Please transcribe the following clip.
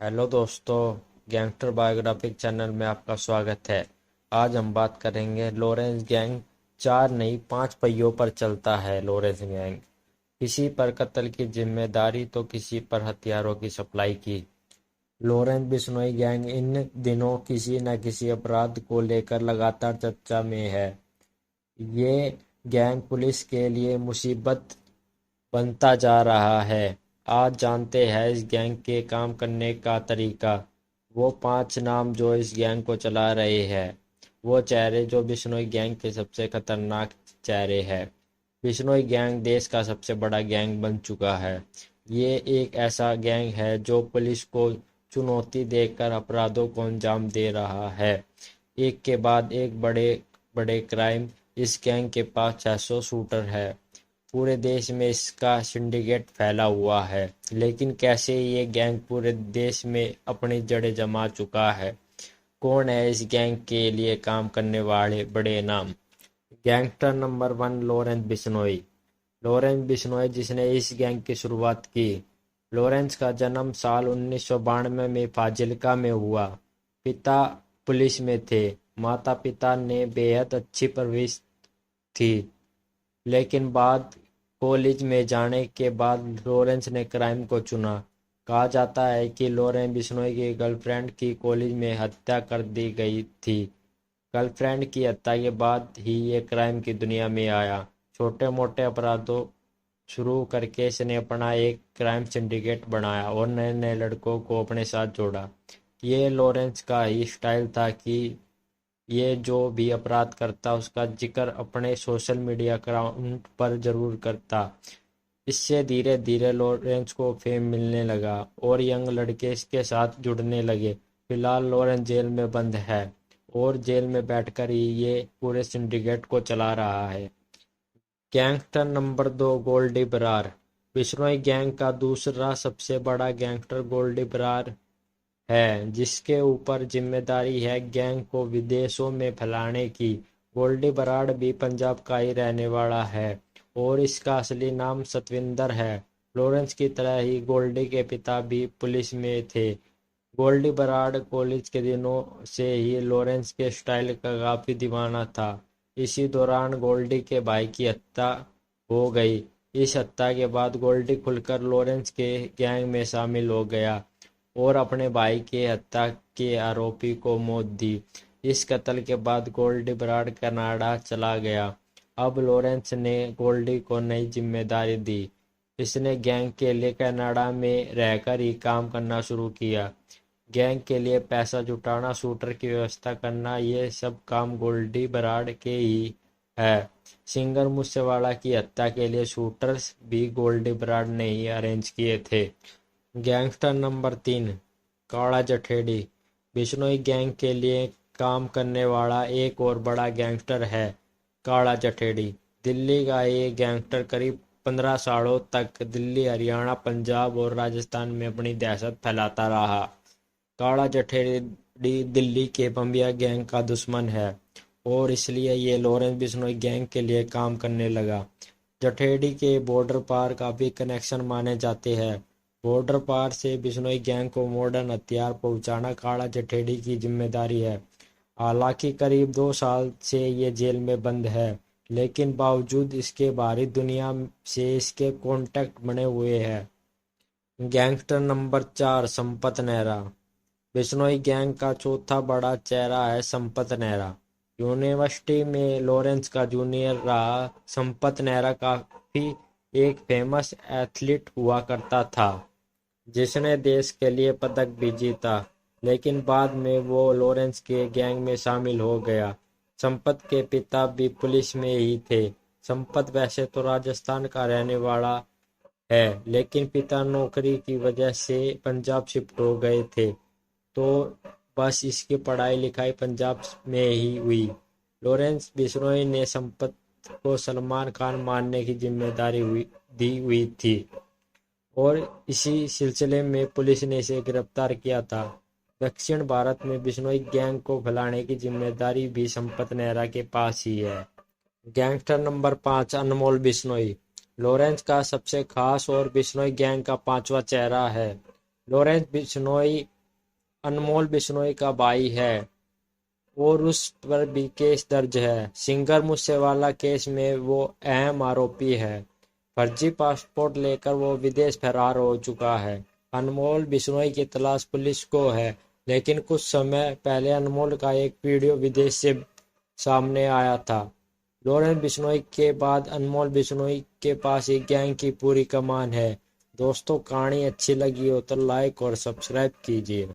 Hello दोस्तों, gangster biographic channel में आपका स्वागत है। आज हम बात करेंगे लॉरेंस गैंग। चार नहीं, पांच पहियों पर चलता है लॉरेंस गैंग। किसी पर कत्ल की जिम्मेदारी तो किसी पर हथियारों की सप्लाई की। लॉरेंस बिश्नोई गैंग इन दिनों किसी न किसी अपराध को लेकर लगातार चर्चा में है। ये गैंग पुलिस के लिए मुसीबत बनता जा रहा है। आज जानते हैं इस गैंग के काम करने का तरीका। वो पांच नाम जो इस गैंग को चला रहे हैं। वो चेहरे जो बिश्नोई गैंग के सबसे खतरनाक चेहरे हैं। बिश्नोई गैंग देश का सबसे बड़ा गैंग बन चुका है। ये एक ऐसा गैंग है जो पुलिस को चुनौती देकर अपराधों को अंजाम दे रहा है। एक के बाद एक बड़े बड़े क्राइम। इस गैंग के पास 600 शूटर है। पूरे देश में इसका सिंडिकेट फैला हुआ है। लेकिन कैसे ये गैंग पूरे देश में अपनी जड़ें जमा चुका है? कौन है इस गैंग के लिए काम करने वाले बड़े नाम? Gangster number 1, Lawrence Bishnoi. Lawrence Bishnoi जिसने इस गैंग की शुरुआत की। लॉरेंस का जन्म साल 1992 में फाजिल्का में हुआ। पिता पुलिस में थे। माता पिता ने बेहद अच्छी परवरिश थी। लेकिन बाद कॉलेज में जाने के बाद लॉरेंस ने क्राइम को चुना। कहा जाता है कि लॉरेंस बिश्नोई की गर्लफ्रेंड की कॉलेज में हत्या कर दी गई थी। गर्लफ्रेंड की हत्या के बाद ही ये क्राइम की दुनिया में आया। छोटे मोटे अपराधों शुरू करके इसने अपना एक क्राइम सिंडिकेट बनाया और नए नए लड़कों को अपने साथ जोड़ा। ये लॉरेंस का ही स्टाइल था कि ये जो भी अपराध करता उसका जिक्र अपने सोशल मीडिया अकाउंट पर जरूर करता। इससे धीरे धीरे लॉरेंस को फेम मिलने लगा और यंग लड़के इसके साथ जुड़ने लगे। फिलहाल लॉरेंस जेल में बंद है और जेल में बैठकर ही ये पूरे सिंडिकेट को चला रहा है। Gangster number 2, Goldy Brar. Bishnoi gang का दूसरा सबसे बड़ा गैंगस्टर गोल्डी बरार है, जिसके ऊपर जिम्मेदारी है गैंग को विदेशों में फैलाने की। गोल्डी बराड़ भी पंजाब का ही रहने वाला है और इसका असली नाम सतविंदर है। लॉरेंस की तरह ही गोल्डी के पिता भी पुलिस में थे। गोल्डी बराड़ कॉलेज के दिनों से ही लॉरेंस के स्टाइल का काफी दीवाना था। इसी दौरान गोल्डी के भाई की हत्या हो गई। इस हत्या के बाद गोल्डी खुलकर लॉरेंस के गैंग में शामिल हो गया और अपने भाई के हत्या के आरोपी को मौत दी। इस कत्ल के बाद गोल्डी बराड़ कनाडा चला गया। अब लॉरेंस ने गोल्डी को नई जिम्मेदारी दी। इसने गैंग के लिए कनाडा में रहकर ही काम करना शुरू किया। गैंग के लिए पैसा जुटाना, शूटर की व्यवस्था करना, ये सब काम गोल्डी बराड़ के ही है। सिंगर मूसेवाला की हत्या के लिए शूटर्स भी गोल्डी बराड़ ने ही अरेंज किए थे। गैंगस्टर नंबर 3, काला जठेड़ी। बिश्नोई गैंग के लिए काम करने वाला एक और बड़ा गैंगस्टर है काला जठेड़ी। दिल्ली का ये गैंगस्टर करीब 15 सालों तक दिल्ली, हरियाणा, पंजाब और राजस्थान में अपनी दहशत फैलाता रहा। काला जठेड़ी दिल्ली के बम्बिया गैंग का दुश्मन है और इसलिए ये लॉरेंस बिश्नोई गैंग के लिए काम करने लगा। जठेड़ी के बॉर्डर पार काफी कनेक्शन माने जाते हैं। बॉर्डर पार से बिश्नोई गैंग को मॉडर्न हथियार पहुंचाना काला जठेड़ी की जिम्मेदारी है। हालांकि करीब 2 साल से ये जेल में बंद है, लेकिन बावजूद इसके बाहरी दुनिया से इसके कॉन्टैक्ट बने हुए हैं। Gangster number 4, Sampat Nehra. Bishnoi gang का चौथा बड़ा चेहरा है संपत नेहरा। यूनिवर्सिटी में लॉरेंस का जूनियर रहा संपत नेहरा काफी एक फेमस एथलीट हुआ करता था, जिसने देश के लिए पदक भी जीता। लेकिन बाद में वो लॉरेंस के गैंग में शामिल हो गया। संपत के पिता भी पुलिस में ही थे। संपत वैसे तो राजस्थान का रहने वाला है, लेकिन पिता नौकरी की वजह से पंजाब शिफ्ट हो गए थे, तो बस इसकी पढ़ाई लिखाई पंजाब में ही हुई। लॉरेंस बिश्नोई ने संपत को सलमान खान मारने की जिम्मेदारी दी हुई थी और इसी सिलसिले में पुलिस ने इसे गिरफ्तार किया था। दक्षिण भारत में बिश्नोई गैंग को फैलाने की जिम्मेदारी भी संपत नेहरा के पास ही है। गैंगस्टर नंबर 5, अनमोल बिश्नोई। लॉरेंस का सबसे खास और बिश्नोई गैंग का पांचवा चेहरा है। लॉरेंस बिश्नोई अनमोल बिश्नोई का भाई है और उस पर भी केस दर्ज है। सिंगर मूसेवाला केस में वो अहम आरोपी है। फर्जी पासपोर्ट लेकर वो विदेश फरार हो चुका है। अनमोल बिश्नोई की तलाश पुलिस को है, लेकिन कुछ समय पहले अनमोल का एक वीडियो विदेश से सामने आया था। लॉरेंस बिश्नोई के बाद अनमोल बिश्नोई के पास एक गैंग की पूरी कमान है। दोस्तों, कहानी अच्छी लगी हो तो लाइक और सब्सक्राइब कीजिए।